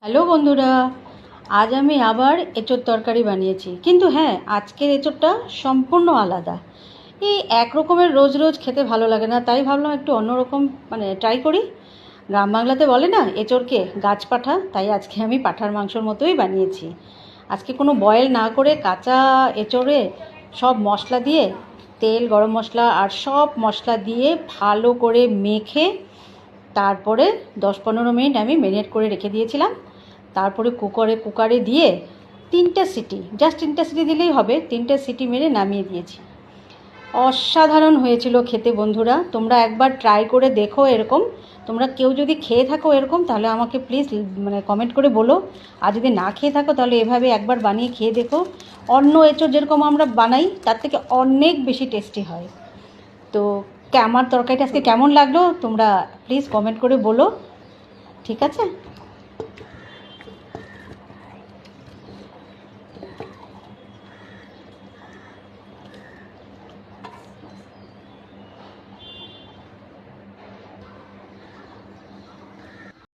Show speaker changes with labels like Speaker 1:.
Speaker 1: Hello বন্ধুরা, আজ আমি আবার এঁচোড় তরকারি বানিয়েছি। কিন্তু হ্যাঁ, আজকের এঁচোড়টা সম্পূর্ণ আলাদা। এই এক রকমের রোজ রোজ খেতে ভালো লাগে না, তাই ভাবলাম একটু অন্যরকম ট্রাই করি। গ্রাম বাংলাতে বলে না এঁচোড়কে গাছ পাঠা, তাই আজকে আমি পাঠার মাংসর মতোই বানিয়েছি। আজকে কোনো বয়েল না করে কাঁচা এঁচোড়ে সব মশলা দিয়ে, তেল, গরম মশলা আর সব মশলা দিয়ে ভালো করে মেখে তারপরে 10-15 মিনিট আমি ম্যারিনেট করে রেখে দিয়েছিলাম। তারপরে কুকারে দিয়ে জাস্ট 3টে সিটি দিলেই হবে। 3টে সিটি মেরে নামিয়ে দিয়েছি। অসাধারণ হয়েছিল খেতে বন্ধুরা, তোমরা একবার ট্রাই করে দেখো। এরকম তোমরা কেউ যদি খেয়ে থাকো এরকম, তাহলে আমাকে প্লিজ কমেন্ট করে বলো। আর যদি না খেয়ে থাকো তাহলে এভাবে একবার বানিয়ে খেয়ে দেখো। অন্য এঁচোড় যেরকম আমরা বানাই তার থেকে অনেক বেশি টেস্টি হয়। তো আমার তরকারিটা আজকে কেমন লাগলো তোমরা প্লিজ কমেন্ট করে বলো, ঠিক আছে?